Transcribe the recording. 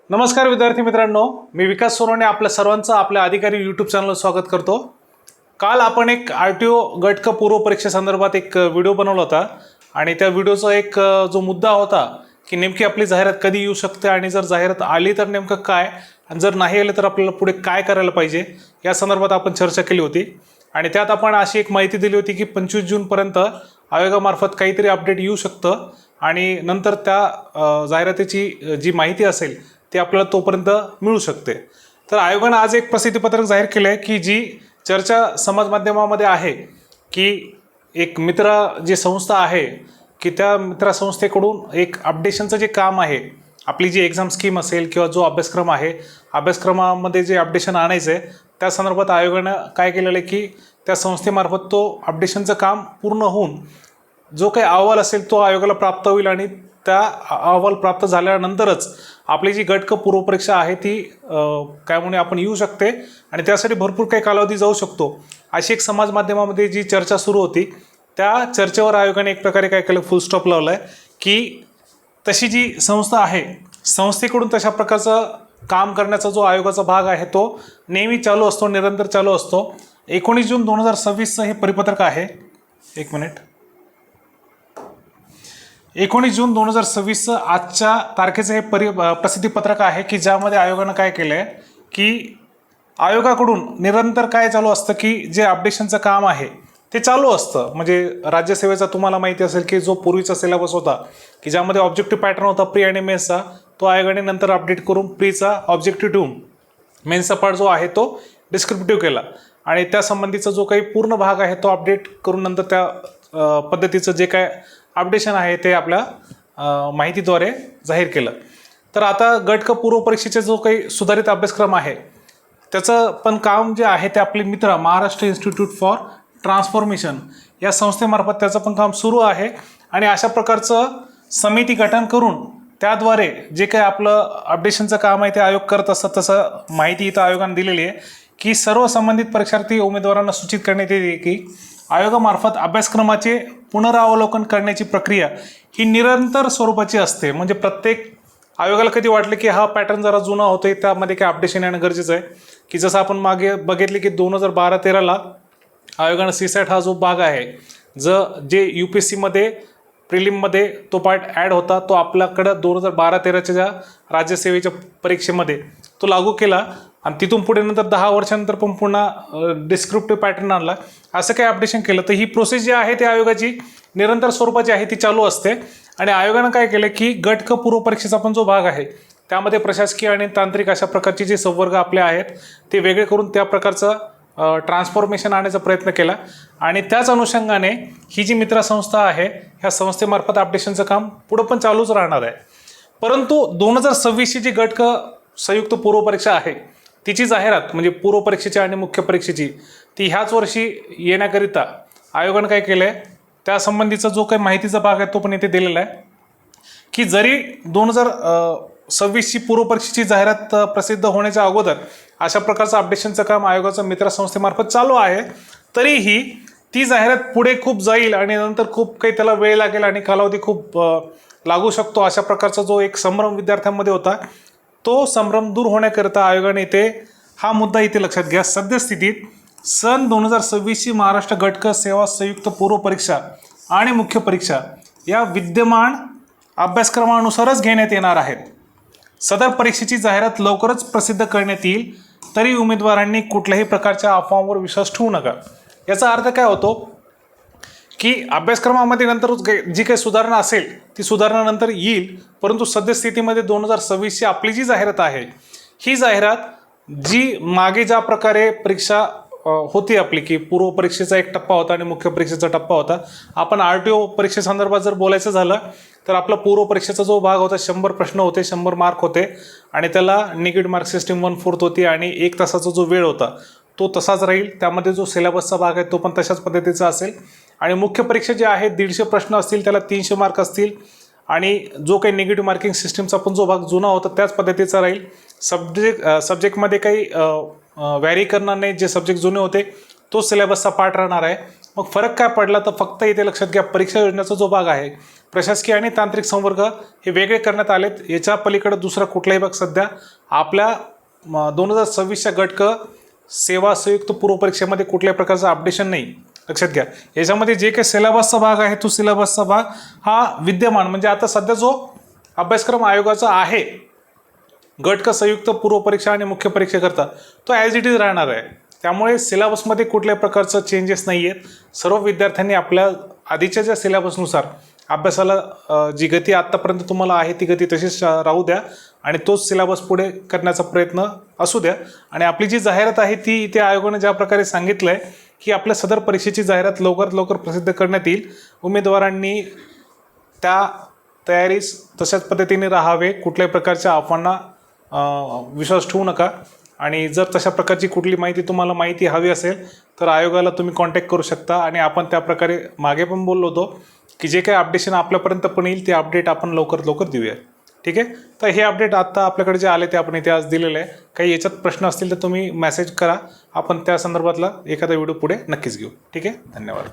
नमस्कार विद्यार्थी मित्रांनो, मी विकास सोनवणे आपल्या सर्वांचं आपल्या अधिकारी यूट्यूब चॅनलवर स्वागत करतो। काल आपण एक आरटीओ गट क पूर्व परीक्षेसंदर्भात एक व्हिडिओ बनवला होता आणि त्या व्हिडिओचा एक जो मुद्दा होता की नेमकी आपली जाहिरात कधी येऊ शकते आणि जर जाहिरात आली तर नेमकं काय आणि जर नाही आली तर आपल्याला पुढे काय करायला पाहिजे या संदर्भात आपण चर्चा केली होती। आणि त्यात आपण अशी एक माहिती दिली होती की 25 जूनपर्यंत आयोगामार्फत काहीतरी अपडेट येऊ शकतं आणि नंतर त्या जाहिरातीची जी माहिती असेल ती आपल्याला तोपर्यंत मिळू शकते। तर आयोगाने आज एक प्रसिद्धीपत्रक जाहीर केलं आहे की जी चर्चा समाज माध्यमामध्ये आहे की एक मित्र जी संस्था आहे की त्या मित्र संस्थेकडून एक अपडेशनचं जे काम आहे, आपली जी एक्झाम स्कीम असेल किंवा जो अभ्यासक्रम आहे, अभ्यासक्रमामध्ये जे अपडेशन आणायचं आहे त्या संदर्भात आयोगानं काय केलेलं आहे की त्या संस्थेमार्फत तो अपडेशनचं काम पूर्ण होऊन जो काही अहवाल असेल तो आयोगाला प्राप्त होईल आणि त्या अहवाल प्राप्त झाल्यानंतरच आपली जी गट क पूर्व परीक्षा आहे ती काय म्हणून आपण येऊ शकते आणि त्यासाठी भरपूर काही कालावधी जाऊ शकतो अशी एक समाज माध्यमामध्ये जी चर्चा सुरू होती त्या चर्चेवर आयोगाने एक प्रकारे काय केलं, फुल स्टॉप लावला आहे की तशी जी संस्था आहे संस्थेकडून तशा प्रकारचं काम करण्याचा जो आयोगाचा भाग आहे तो नेहमी चालू असतो, निरंतर चालू असतो। 19 जून 2026 हे परिपत्रक आहे। एक मिनिट, 19 जून 2026 आजच्या तारखेचं हे प्रसिद्धीपत्रक आहे की ज्यामध्ये आयोगानं काय केलं आहे की आयोगाकडून निरंतर काय चालू असतं की जे अपडेशनचं काम आहे ते चालू असतं। म्हणजे राज्यसेवेचा तुम्हाला माहिती असेल की जो पूर्वीचा सिलेबस होता की ज्यामध्ये ऑब्जेक्टिव्ह पॅटर्न होता प्री आणि मेन्सचा, तो आयोगाने नंतर अपडेट करून प्रीचा ऑब्जेक्टिव्ह टू मेन्सचा पार्ट जो आहे तो डिस्क्रिप्टिव्ह केला आणि त्या संबंधीचा जो काही पूर्ण भाग आहे तो अपडेट करून नंतर त्या पद्धतीचं जे काय अपडेशन आहे ते आपल्या माहितीद्वारे जाहीर केलं। तर आता गट क पूर्व परीक्षेचा जो काही सुधारित अभ्यासक्रम आहे त्याचं पण काम जे आहे ते आपले मित्र महाराष्ट्र इन्स्टिट्यूट फॉर ट्रान्सफॉर्मेशन या संस्थेमार्फत त्याचं पण काम सुरू आहे आणि अशा प्रकारचं समिती गठन करून त्याद्वारे जे काही आपलं अपडेशनचं काम आहे ते आयोग करत असतात। तसं माहिती इथं आयोगाने दिलेली आहे की सर्व संबंधित परीक्षार्थी उमेदवारांना सूचित करण्यात येते की आयोगामार्फत अभ्यासक्रमाचे पुनरावलोकन करण्याची प्रक्रिया ही निरंतर स्वरूपाची असते। म्हणजे प्रत्येक आयोगाला कधी वाटलं की हा पॅटर्न जरा जुना होतोय त्यामध्ये काही अपडेशन येणं गरजेचं आहे की जसं आपण मागे बघितले की 2012-13ला आयोगानं सीसॅट हा जो भाग आहे जे UPSCमध्ये प्रिलिममध्ये तो पार्ट ॲड होता तो आपल्याकडं 2012-13च्या ज्या राज्यसेवेच्या परीक्षेमध्ये तो लागू केला आणि तिथून पुढे नंतर 10 वर्षानंतर पण पुन्हा डिस्क्रिप्टिव्ह पॅटर्न आणला, असं काही अपडेशन केलं। तर ही प्रोसेस जी आहे ती आयोगाची निरंतर स्वरूपाची आहे, ती चालू असते। आणि आयोगानं काय केलं की गट क पूर्व परीक्षेचा पण जो भाग आहे त्यामध्ये प्रशासकीय आणि तांत्रिक अशा प्रकारचे जे संवर्ग आपले आहेत ते वेगळे करून त्या प्रकारचं ट्रान्सफॉर्मेशन आणण्याचा प्रयत्न केला आणि त्याच अनुषंगाने ही जी मित्र संस्था आहे ह्या संस्थेमार्फत अपडेशनचं काम पुढं पण चालूच राहणार आहे। परंतु 2026ची जी गट क संयुक्त पूर्व परीक्षा आहे तिची जाहिरात म्हणजे पूर्व परीक्षेची आणि मुख्य परीक्षेची ती ह्याच वर्षी येण्याकरिता आयोगानं काय केलं आहे त्या संबंधीचा जो काही माहितीचा भाग आहे तो पण इथे दिलेला आहे की जरी 2026ची पूर्व परीक्षेची जाहिरात प्रसिद्ध होण्याच्या अगोदर अशा प्रकारचं अपडेशनचं काम आयोगाच्या मित्रसंस्थेमार्फत चालू आहे, तरीही ती जाहिरात पुढे खूप जाईल आणि नंतर खूप काही त्याला वेळ लागेल आणि कालावधी खूप लागू शकतो अशा प्रकारचा जो एक संभ्रम विद्यार्थ्यांमध्ये होता तो संभ्रम दूर होण्याकरिता आयोगाने इथे हा मुद्दा इथे लक्षात घ्या। सद्यस्थितीत सन 2026ची महाराष्ट्र गट क सेवा संयुक्त पूर्व परीक्षा आणि मुख्य परीक्षा या विद्यमान अभ्यासक्रमानुसारच घेण्यात येणार आहेत। सदर परीक्षेची जाहिरात लवकरच प्रसिद्ध करण्यात येईल, तरी उमेदवारांनी कुठल्याही प्रकारच्या अफवांवर विश्वास ठेवू नका। याचा अर्थ काय होतो की अभ्यासक्रमामध्ये नंतर जी काही सुधारणा असेल ती सुधारणा नंतर येईल, परंतु सद्यस्थितीमध्ये 2026ची आपली जी जाहिरात आहे ही जाहिरात जी मागे ज्या प्रकारे परीक्षा होती आपली की पूर्व परीक्षेचा एक टप्पा होता आणि मुख्य परीक्षेचा टप्पा होता। आपण RTO परीक्षेसंदर्भात जर बोलायचं झालं तर आपला पूर्व परीक्षेचा जो भाग होता 100 प्रश्न होते, 100 मार्क होते आणि त्याला निगेटिव्ह मार्क सिस्टीम 1/4 होती आणि 1 तासाचा जो वेळ होता तो तसाच राहील। त्यामध्ये जो सिलेबसचा भाग आहे तो पण तशाच पद्धतीचा असेल आणि मुख्य परीक्षा जे आहे 150 प्रश्न असतील त्याला 300 मार्क असतील आणि जो काही निगेटिव्ह मार्किंग सिस्टीमचा पण जो भाग जुना होता त्याच पद्धतीचा राहील। सब्जेक्टमध्ये काही व्हॅरी करणार नाही, जे सब्जेक्ट जुने होते तो सिलेबसचा पार्ट राहणार आहे मग फरक काय पडला तर फक्त इथे लक्षात घ्या, परीक्षा योजनेचा जो भाग आहे प्रशासकीय आणि तांत्रिक संवर्ग हे वेगळे करण्यात आलेत. याच्या पलीकडे दुसरा कुठलाही भाग सध्या आपल्या 2026च्या गट क सेवा संयुक्त पूर्व परीक्षेमध्ये कुठल्याही प्रकारचं अपडेशन नाही. लक्षात घ्या, याच्यामध्ये जे काही सिलेबसचा भाग आहे तो सिलेबसचा भाग हा विद्यमान म्हणजे आता सध्या जो अभ्यासक्रम आयोगाचा आहे गट क संयुक्त पूर्व परीक्षा आणि मुख्य परीक्षेकरता तो ॲज इट इज राहणार आहे. त्यामुळे सिलेबसमध्ये कुठल्याही प्रकारचं चेंजेस नाही आहेत. सर्व विद्यार्थ्यांनी आपल्या आधीच्या ज्या सिलेबसनुसार अभ्यासाला जी गती आत्तापर्यंत तुम्हाला आहे ती गती तशीच राहू द्या आणि तोच सिलेबस पुढे करण्याचा प्रयत्न असू द्या. आणि आपली जी जाहिरात आहे ती इथे आयोगाने ज्या प्रकारे सांगितलं आहे की आपल्या सदर परीक्षेची जाहिरात लवकरात लवकर प्रसिद्ध करण्यात येईल. उमेदवारांनी त्या तयारीस तशाच पद्धतीने राहावे, कुठल्याही प्रकारच्या अफवांना विश्वास ठेवू नका. आणि जर तशा प्रकारची कुठली तुम्हाला माहिती हवी असेल तर आयोगाला तुम्ही कॉन्टॅक्ट करू शकता. आणि आपण त्या प्रकारे मागे पण बोललो होतो की जे काही अपडेशन आपल्यापर्यंत पण येईल ते अपडेट आपण लवकरात लवकर देऊया. ठीक आहे, तर हे अपडेट आत्ता आपल्याकडे जे आले ते आपण इथे आज दिलेलं आहे. काही याच्यात प्रश्न असतील तर तुम्ही मेसेज करा, आपण त्या संदर्भातला एखादा व्हिडिओ पुढे नक्कीच घेऊ. ठीक आहे, धन्यवाद.